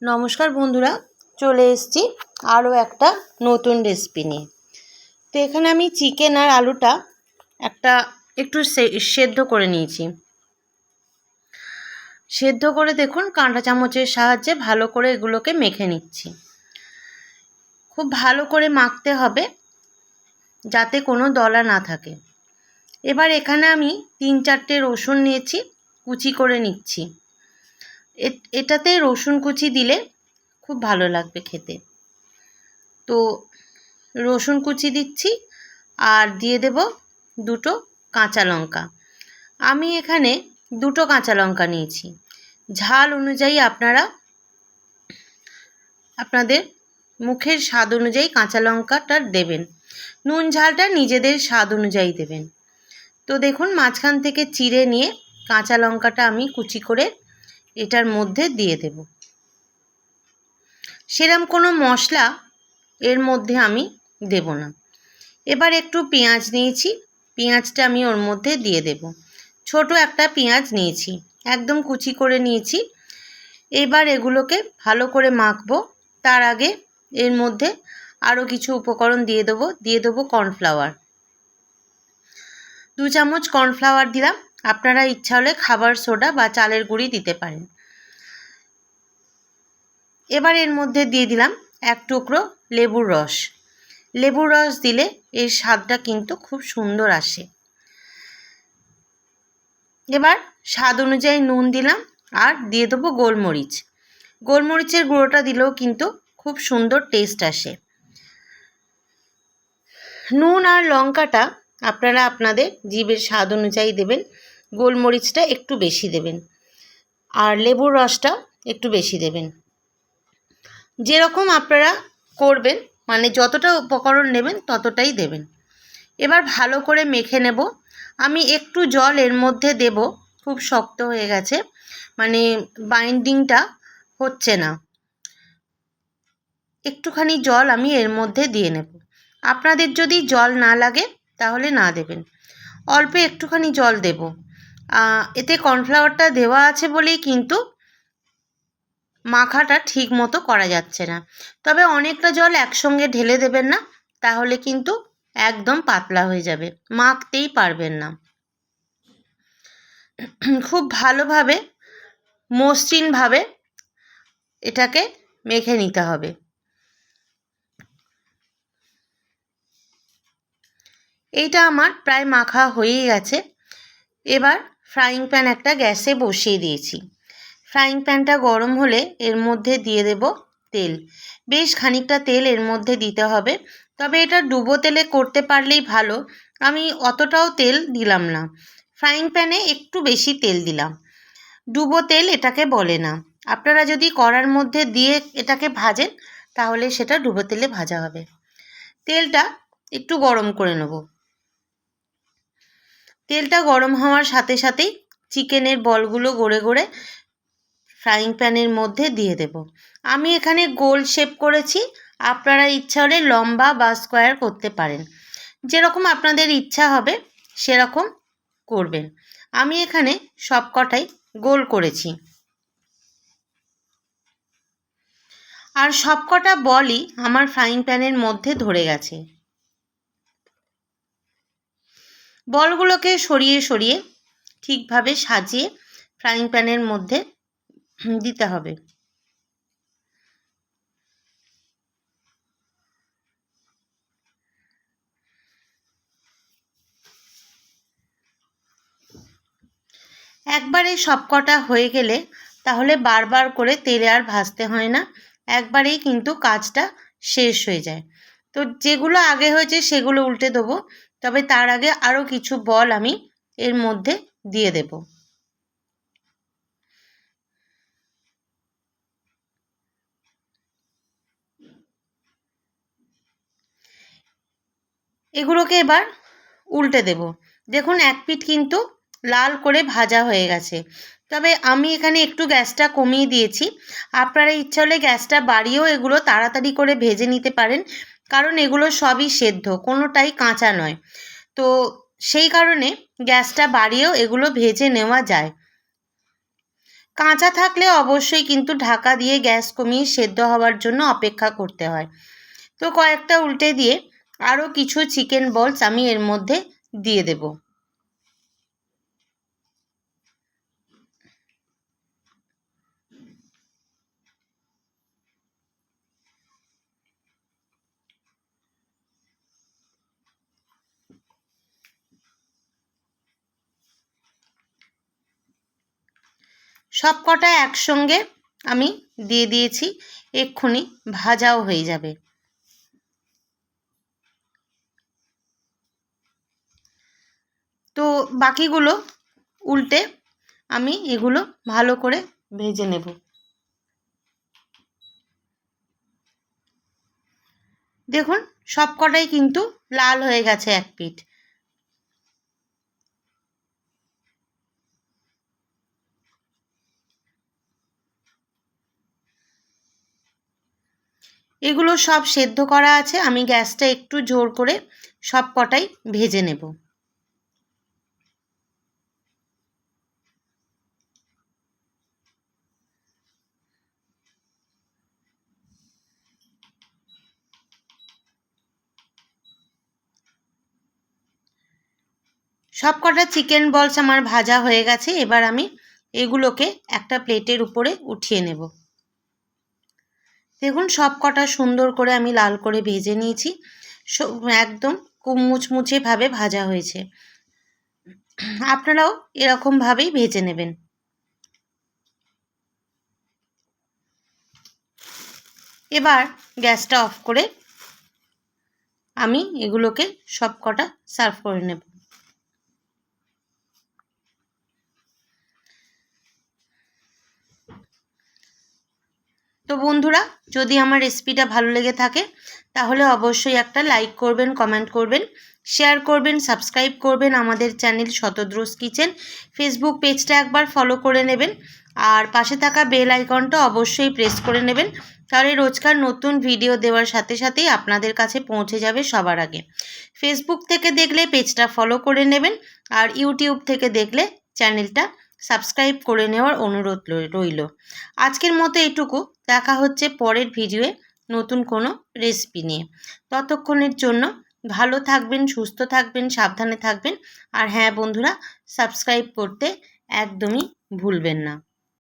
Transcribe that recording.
নমস্কার বন্ধুরা, চলে এসেছি আরও একটা নতুন রেসিপি নিয়ে। তো এখানে আমি চিকেন আর আলুটা একটু সেদ্ধ করে নিয়েছি। সেদ্ধ করে দেখুন কাঁটা চামচের সাহায্যে ভালো করে এগুলোকে মেখে নিচ্ছি। খুব ভালো করে মাখতে হবে যাতে কোনো দলা না থাকে। এবার এখানে আমি 3-4টে রসুন নিয়েছি, কুচি করে নিচ্ছি। এটাতে রসুন কুচি দিলে খুব ভালো লাগবে খেতে। তো রসুন কুচি দিচ্ছি আর দিয়ে দেব 2টো কাঁচা লঙ্কা। আমি এখানে 2টো কাঁচা লঙ্কা নিয়েছি। ঝাল অনুযায়ী আপনারা আপনাদের মুখের স্বাদ অনুযায়ী কাঁচা লঙ্কাটা দেবেন। নুন ঝালটা নিজেদের স্বাদ অনুযায়ী দেবেন। তো দেখুন মাঝখান থেকে চিড়ে নিয়ে কাঁচা লঙ্কাটা আমি কুচি করে এটার মধ্যে দিয়ে দেব। সেরকম কোনো মশলা এর মধ্যে আমি দেব না। এবার একটু পেঁয়াজ নিয়েছি, পেঁয়াজটা আমি ওর মধ্যে দিয়ে দেব। ছোট একটা পেঁয়াজ নিয়েছি, একদম কুচি করে নিয়েছি। এবার এগুলোকে ভালো করে মাখবো। তার আগে এর মধ্যে আরও কিছু উপকরণ দিয়ে দেবো কর্নফ্লাওয়ার। 2 চামচ কর্নফ্লাওয়ার দিলাম। আপনারা ইচ্ছা হলে খাবার সোডা বা চালের গুঁড়ি দিতে পারেন। এবার এর মধ্যে দিয়ে দিলাম 1 টুকরো লেবুর রস। লেবুর রস দিলে এর স্বাদটা কিন্তু খুব সুন্দর আসে। এবার স্বাদ অনুযায়ী নুন দিলাম আর দিয়ে দেবো গোলমরিচ। গোলমরিচের গুঁড়োটা দিলেও কিন্তু খুব সুন্দর টেস্ট আসে। নুন আর লঙ্কাটা আপনারা আপনাদের জিভের স্বাদ অনুযায়ী দেবেন। গোলমরিচটা একটু বেশি দেবেন আর লেবুর রসটা একটু বেশি দেবেন। যেরকম আপনারা করবেন, মানে যতটা উপকরণ নেবেন ততটাই দেবেন। এবার ভালো করে মেখে নেব। আমি একটু জল এর মধ্যে দেব, খুব শক্ত হয়ে গেছে, মানে বাইন্ডিংটা হচ্ছে না। একটুখানি জল আমি এর মধ্যে দিয়ে নেব। আপনাদের যদি জল না লাগে তাহলে না দেবেন, অল্প একটুখানি জল দেব। এতে কর্নফ্লাওয়ারটা দেওয়া আছে বলেই কিন্তু মাখাটা ঠিক মতো করা যাচ্ছে না। তবে অনেকটা জল একসঙ্গে ঢেলে দেবেন না, তাহলে কিন্তু একদম পাতলা হয়ে যাবে, মাখতেই পারবেন না। খুব ভালোভাবে মসৃণভাবে এটাকে মেখে নিতে হবে। এইটা আমার প্রায় মাখা হয়েই গেছে। এবার ফ্রাইং প্যান একটা গ্যাসে বসিয়ে দিয়েছি। ফ্রাইং প্যানটা গরম হলে এর মধ্যে দিয়ে দেব তেল। বেশ খানিকটা তেল এর মধ্যে দিতে হবে, তবে এটা ডুবো তেলে করতে পারলেই ভালো। আমি অতটাও তেল দিলাম না, ফ্রাইং প্যানে একটু বেশি তেল দিলাম। ডুবো তেল এটাকে বলে না। আপনারা যদি কড়ার মধ্যে দিয়ে এটাকে ভাজেন তাহলে সেটা ডুবো তেলে ভাজা হবে। তেলটা একটু গরম করে নেব। তেলটা গরম হওয়ার সাথে সাথেই চিকেনের বলগুলো গড়ে গড়ে ফ্রাইং প্যানের মধ্যে দিয়ে দেব। আমি এখানে গোল শেপ করেছি, আপনারা ইচ্ছা হলে লম্বা বা স্কোয়ার করতে পারেন। যেরকম আপনাদের ইচ্ছা হবে সেরকম করবেন। আমি এখানে সবকটাই গোল করেছি। আর সবকটা বলই আমার ফ্রাইং প্যানের মধ্যে ধরে গেছে। বলগুলোকে সরিয়ে সরিয়ে ঠিকভাবে সাজিয়ে ফ্রাইং প্যানের মধ্যে দিতে হবে। একবারে সবকটা হয়ে গেলে তাহলে বারবার করে তেলে আর ভাজতে হয় না, একবারেই কিন্তু কাজটা শেষ হয়ে যায়। তো যেগুলো আগে হয়েছে সেগুলো উল্টে দেবো, তবে তার আগে আরও কিছু বল আমি এর মধ্যে দিয়ে দেব। এগুলোকে এবার উল্টে দেব। দেখুন এক পিঠ কিন্তু লাল করে ভাজা হয়ে গেছে, তবে আমি এখানে একটু গ্যাসটা কমিয়ে দিয়েছি। আপনারা ইচ্ছা হলে গ্যাসটা বাড়িয়েও এগুলো তাড়াতাড়ি করে ভেজে নিতে পারেন, কারণ এগুলো সবই সেদ্ধ, কোনোটাই কাঁচা নয়। তো সেই কারণে গ্যাসটা বাড়িয়েও এগুলো ভেজে নেওয়া যায়। কাঁচা থাকলে অবশ্যই কিন্তু ঢাকা দিয়ে গ্যাস কমিয়ে সেদ্ধ হওয়ার জন্য অপেক্ষা করতে হয়। তো কয়েকটা উল্টে দিয়ে আরও কিছু চিকেন বলস আমি এর মধ্যে দিয়ে দেব। সব কটা একসঙ্গে আমি দিয়ে দিয়েছি, এক্ষুনি ভাজাও হয়ে যাবে। তো বাকিগুলো উল্টে আমি এগুলো ভালো করে ভেজে নেব। দেখুন সব কটাই কিন্তু লাল হয়ে গেছে এক পিঠ। এগুলো সব সেদ্ধ করা আছে, আমি গ্যাসটা একটু জোর করে সব কটাই ভেজে নেব। সব কটা চিকেন বলস আমার ভাজা হয়ে গেছে, এবার আমি এগুলোকে একটা প্লেটের উপরে উঠিয়ে নেব। দেখুন সব কটা সুন্দর করে আমি লাল করে ভেজে নিয়েছি, একদম খুব মুচমুচেভাবে ভাজা হয়েছে। আপনারাও এরকমভাবেই ভেজে নেবেন। এবার গ্যাসটা অফ করে আমি এগুলোকে সব কটা সার্ভ করে নেব। তো বন্ধুরা, যদি আমার রেসিপিটা ভালো লেগে থাকে তাহলে অবশ্যই একটা লাইক করবেন, কমেন্ট করবেন, শেয়ার করবেন, সাবস্ক্রাইব করবেন আমাদের চ্যানেল শতদ্রোষ কিচেন। ফেসবুক পেজটা একবার ফলো করে নেবেন আর পাশে থাকা বেল আইকনটা অবশ্যই প্রেস করে নেবেন, তাহলে রোজকার নতুন ভিডিও দেওয়ার সাথে সাথেই আপনাদের কাছে পৌঁছে যাবে সবার আগে। ফেসবুক থেকে দেখলে পেজটা ফলো করে নেবেন আর ইউটিউব থেকে দেখলে চ্যানেলটা সাবস্ক্রাইব করে নেওয়ার অনুরোধ রইল। আজকের মতো এটুকু, দেখা হচ্ছে পরের ভিডিওয়ে নতুন কোনো রেসিপি নিয়ে। ততক্ষণের জন্য ভালো থাকবেন, সুস্থ থাকবেন, সাবধানে থাকবেন। আর হ্যাঁ বন্ধুরা, সাবস্ক্রাইব করতে একদমই ভুলবেন না।